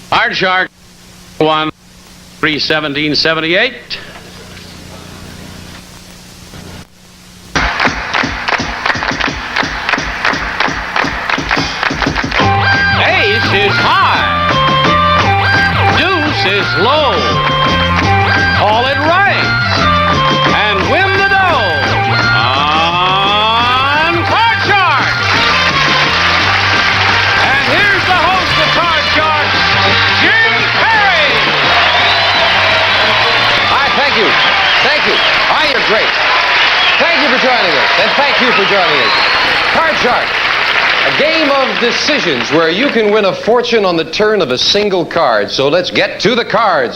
Hard Shark 1, 317.78. Ace is high. Deuce is low. Call it right and win the dough on Card Shark. And here's the host of Card Shark, Jim Perry. Hi, thank you. Thank you. Hi, you're great. Thank you for joining us, and thank you for joining us. Card Shark, a game of decisions where you can win a fortune on the turn of a single card. So let's get to the cards.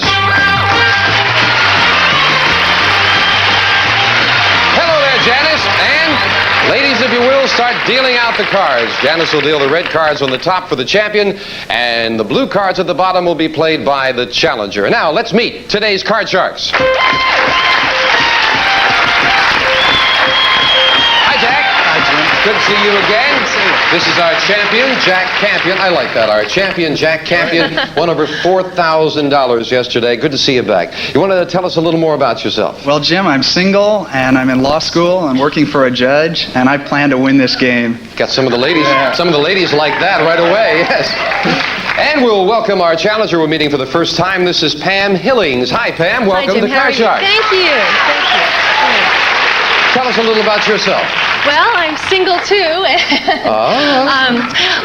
Hello there, Janice. And ladies, if you will, start dealing out the cards. Janice will deal the red cards on the top for the champion, and the blue cards at the bottom will be played by the challenger. Now, let's meet today's Card Sharks. Hi, Jack. Hi, Jim. Good to see you again. This is our champion, Jack Campion. I like that. Our champion, Jack Campion, won over $4,000 yesterday. Good to see you back. You want to tell us a little more about yourself? Well, Jim, I'm single, and I'm in law school. I'm working for a judge, and I plan to win this game. Got some of the ladies. Some of the ladies like that right away. Yes. And we'll welcome our challenger we're meeting for the first time. This is Pam Hillings. Hi, Pam. Welcome Hi, Jim. to Card Shark. Thank you. Thank you. Tell us a little about yourself. Well, I'm single too.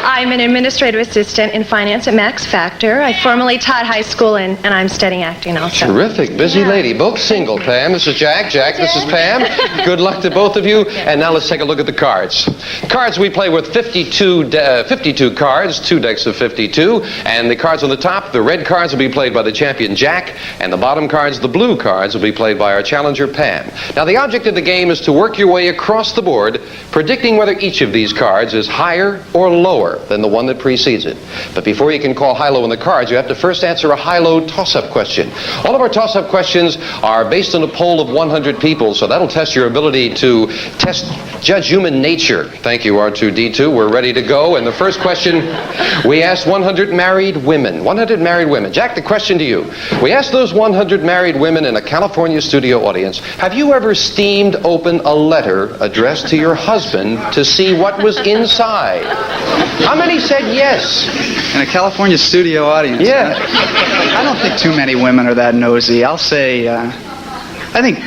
I'm an administrative assistant in finance at Max Factor. I formerly taught high school, and I'm studying acting also. Terrific. Busy Yeah. lady. Both single, Pam. This is Jack. Jack, this is Pam. Good luck to both of you. And now let's take a look at the cards. Cards, we play with 52 cards, 2 decks of 52. And the cards on the top, the red cards will be played by the champion, Jack. And the bottom cards, the blue cards, will be played by our challenger, Pam. Now, the object of the game is to work your way across the board, predicting whether each of these cards is higher or lower than the one that precedes it. But before you can call high-low on the cards, you have to first answer a high-low toss-up question. All of our toss-up questions are based on a poll of 100 people, so that'll test your ability to judge human nature. Thank you, R2-D2. We're ready to go. And the first question, we asked 100 married women. 100 married women. Jack, the question to you. We asked those 100 married women in a California studio audience, have you ever steamed open a letter addressed to your husband to see what was inside? How many said yes? In a California studio audience. Yeah. I don't think too many women are that nosy. I'll say, I think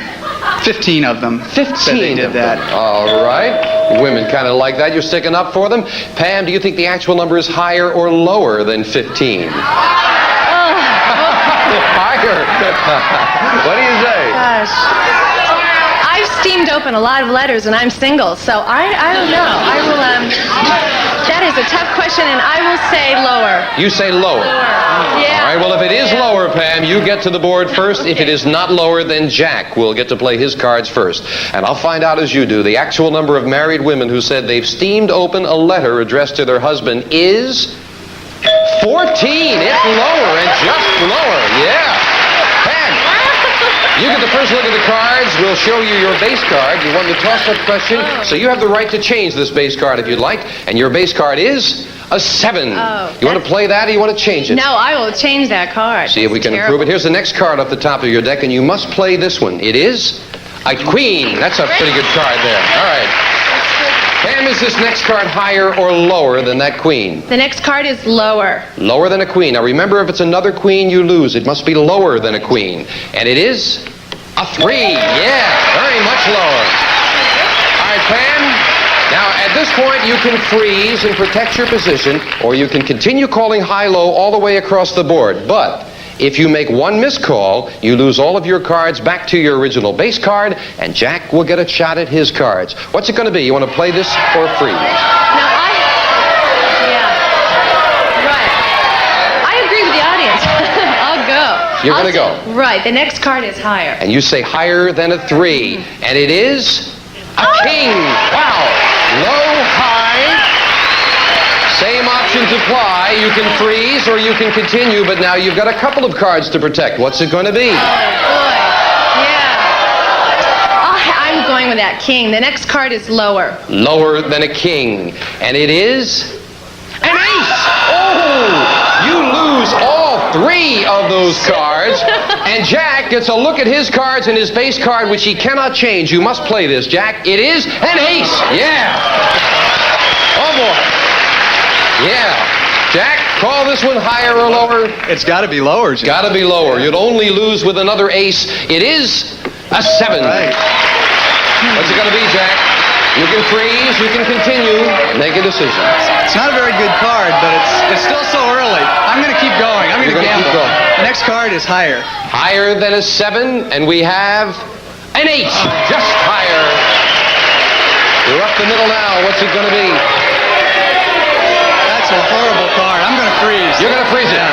15 of them 15 said they did of them. that. All right. Women kind of like that. You're sticking up for them. Pam, do you think the actual number is higher or lower than 15? Higher. What do you say? Gosh. I've steamed open a lot of letters, and I'm single, so I don't know. I will, that is a tough question, and I will say lower. You say lower. Yeah. All right, well, if it is lower, Pam, you get to the board first. If it is not lower, then Jack will get to play his cards first. And I'll find out as you do. The actual number of married women who said they've steamed open a letter addressed to their husband is 14. It's lower and just lower. Yeah. Pam, you get the first look at the cards. We'll show you your base card. You won the toss-up question, so you have the right to change this base card if you'd like. And your base card is a 7. Oh, You want to play that or you want to change it? No, I will change that card. See if we can improve it. Here's the next card off the top of your deck, and you must play this one. It is a queen. That's a pretty good card there. All right. Pam, is this next card higher or lower than that queen? The next card is lower. Lower than a queen. Now remember, if it's another queen, you lose. It must be lower than a queen. And it is a 3. Yeah, very much lower. All right, Pam. Now, at this point, you can freeze and protect your position, or you can continue calling high-low all the way across the board. But if you make one missed call, you lose all of your cards back to your original base card, and Jack will get a shot at his cards. What's it going to be? You want to play this or freeze? I agree with the audience. I'll go. You're going to go. Right. The next card is higher. And you say higher than a 3. And it is a king. Wow. Low, high. Same options apply. You can freeze or you can continue, but now you've got a couple of cards to protect. What's it going to be? Oh, boy. Yeah. I'm going with that king. The next card is lower. Lower than a king. And it is an ace. Oh! 3 of those cards. And Jack gets a look at his cards and his base card, which he cannot change. You must play this, Jack. It is an ace. Yeah. Oh, boy. Yeah. Jack, call this one higher or lower? It's got to be lower, Jim. Got to be lower. You'd only lose with another ace. It is a 7. Right. What's it going to be, Jack? You can freeze, you can continue, make a decision. It's not a very good card, but it's still so early. I'm going to keep going. I'm going to gamble. Keep going. The next card is higher. Higher than a 7, and we have an 8. Just higher. You're up the middle now. What's it going to be? That's a horrible card. I'm going to freeze. You're going to freeze it.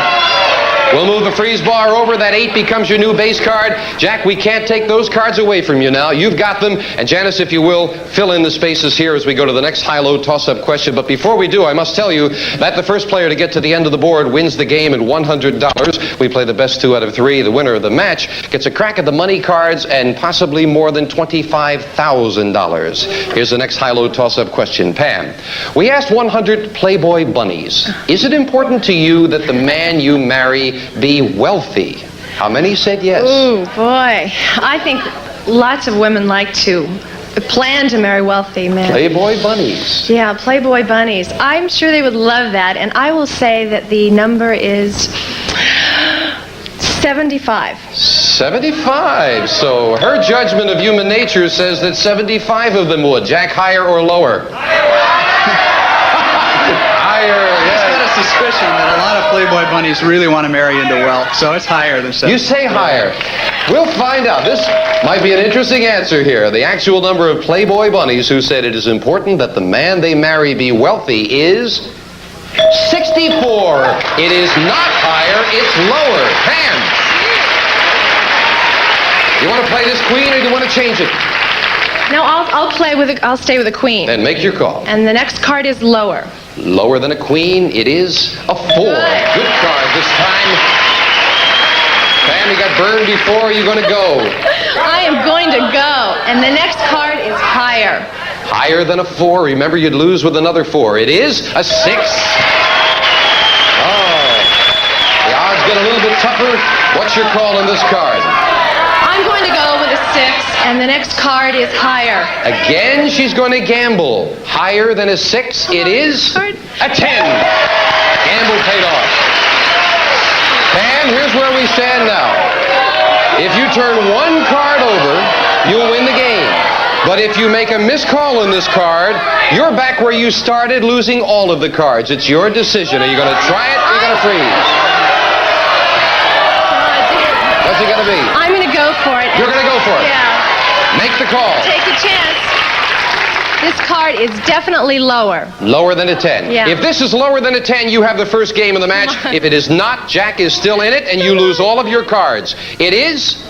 We'll move the freeze bar over. That 8 becomes your new base card. Jack, we can't take those cards away from you now. You've got them. And Janice, if you will, fill in the spaces here as we go to the next high-low toss-up question. But before we do, I must tell you that the first player to get to the end of the board wins the game at $100. We play the best 2 out of 3. The winner of the match gets a crack at the money cards and possibly more than $25,000. Here's the next high-low toss-up question. Pam, we asked 100 Playboy bunnies, is it important to you that the man you marry be wealthy? How many said yes? Ooh, boy. I think lots of women like to plan to marry wealthy men. Playboy bunnies. Yeah, Playboy bunnies. I'm sure they would love that, and I will say that the number is 75. 75. So her judgment of human nature says that 75 of them would. Jack, higher or lower? Higher, I just yes. got a suspicion that a lot of Playboy bunnies really want to marry into wealth, so it's higher than 7. You say higher. We'll find out. This might be an interesting answer here. The actual number of Playboy bunnies who said it is important that the man they marry be wealthy is 64. It is not higher, it's lower. Pam, you want to play this queen or do you want to change it? No, I'll stay with a queen. Then make your call. And the next card is lower. Lower than a queen, it is a 4. Good card this time. Pam, you got burned before. Are you going to go? I am going to go. And the next card is higher. Higher than a 4. Remember, you'd lose with another 4. It is a 6. Oh. The odds get a little bit tougher. What's your call on this card? I'm going to go with a 6. And the next card is higher. Again, she's going to gamble. Higher than a 6. It is a 10. Gamble paid off. Pam, here's where we stand now. If you turn 1 card over, you'll win the game. But if you make a missed call on this card, you're back where you started, losing all of the cards. It's your decision. Are you going to try it or are you going to freeze? What's it going to be? I'm going to go for it. You're going to go for it? Yeah. Make the call. Take a chance. This card is definitely lower. Lower than a 10. Yeah. If this is lower than a 10, you have the first game of the match. If it is not, Jack is still in it, and you lose all of your cards. It is...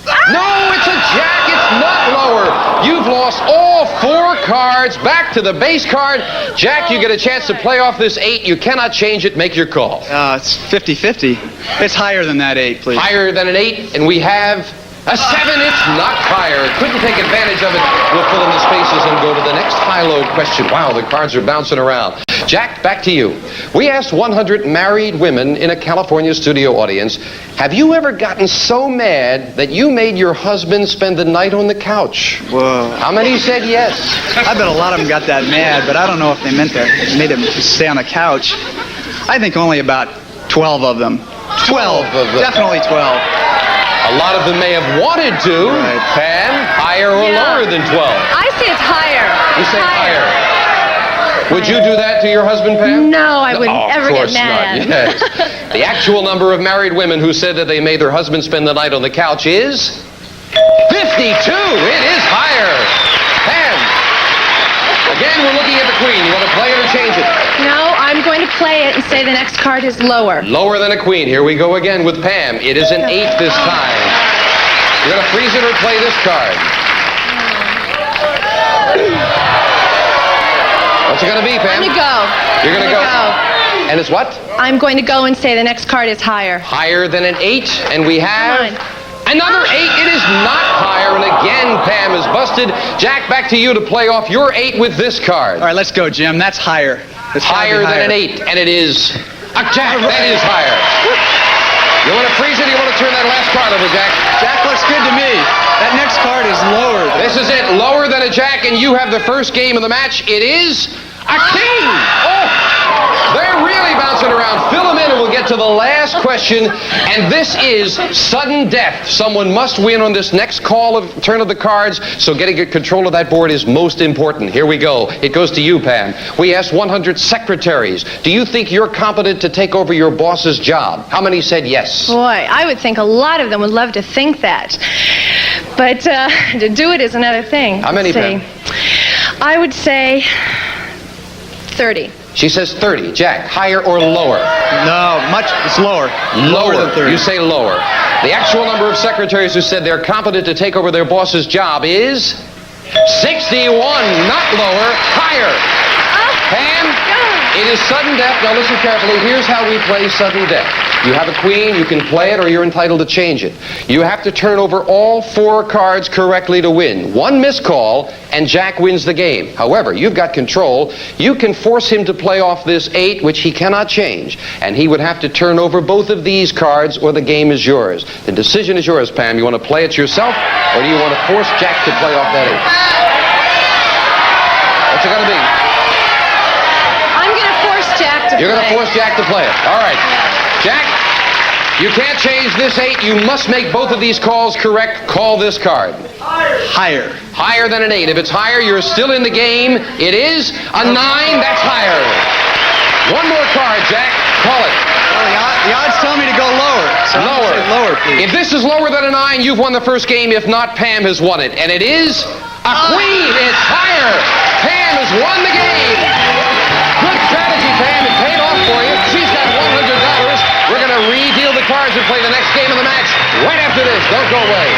No, it's a Jack. It's not lower. You've lost all 4 cards. Back to the base card. Jack, you get a chance to play off this 8. You cannot change it. Make your call. It's 50-50. It's higher than that 8, please. Higher than an 8, and we have... a 7, it's not higher. Couldn't take advantage of it. We'll fill in the spaces and go to the next high-low question. Wow, the cards are bouncing around. Jack, back to you. We asked 100 married women in a California studio audience, have you ever gotten so mad that you made your husband spend the night on the couch? Whoa. How many said yes? I bet a lot of them got that mad, but I don't know if they meant that. It made him stay on the couch. I think only about 12 of them. 12 of them. Definitely 12. A lot of them may have wanted to. Right. Pam, higher or Yeah. lower than 12? I say it's higher. You say higher. Would you do that to your husband, Pam? No, I wouldn't Oh, ever of get course mad. not. Yes. The actual number of married women who said that they made their husband spend the night on the couch is 52. It is higher. Pam. Again, we're looking at the queen. You want to play it or change it? No, I'm going to play it and say the next card is lower. Lower than a queen. Here we go again with Pam. It is an 8 this time. You're going to freeze it or play this card? What's it going to be, Pam? I'm going to go. You're going to go. And it's what? I'm going to go and say the next card is higher. Higher than an 8, and we have Come another 8. It is not higher, and again, Pam is busted. Jack, back to you to play off your 8 with this card. All right, let's go, Jim. That's higher. It's gotta be Higher than an 8, and it is a Jack. That is higher. You want to freeze it or you want to turn that last card over, Jack? Jack looks good to me. That next card is lower. This is it. Lower than a jack, and you have the first game of the match. It is a king. Oh, they're really bouncing around. Fill them in and we'll get to the last question. And this is sudden death. Someone must win on this next turn of the cards, so getting control of that board is most important. Here we go. It goes to you, Pam. We asked 100 secretaries. Do you think you're competent to take over your boss's job? How many said yes? Boy, I would think a lot of them would love to think that. But to do it is another thing. How many, Let's see. Pam? I would say 30. She says 30. Jack, higher or lower? No, it's lower. Lower than 30. You say lower. The actual number of secretaries who said they're competent to take over their boss's job is 61. Not lower, higher. Pam, it is sudden death. Now listen carefully. Here's how we play sudden death. You have a queen, you can play it or you're entitled to change it. You have to turn over all 4 cards correctly to win. One miscall and Jack wins the game. However, you've got control. You can force him to play off this 8, which he cannot change. And he would have to turn over both of these cards or the game is yours. The decision is yours, Pam. You want to play it yourself or do you want to force Jack to play off that 8? What's it going to be? I'm going to force Jack to play. You're going to force Jack to play it. All right. Jack, you can't change this 8. You must make both of these calls correct. Call this card. Higher. Higher than an 8. If it's higher, you're still in the game. It is a 9. That's higher. One more card, Jack. Call it. Well, the odds tell me to go lower. So I'm Lower. gonna say lower, please. If this is lower than a 9, you've won the first game. If not, Pam has won it. And it is a queen. It's higher. Pam has won the game. Good strategy, Pam. It paid off for you. She's got $100. We're going to re-deal the cards and play the next game of the match right after this. Don't go away.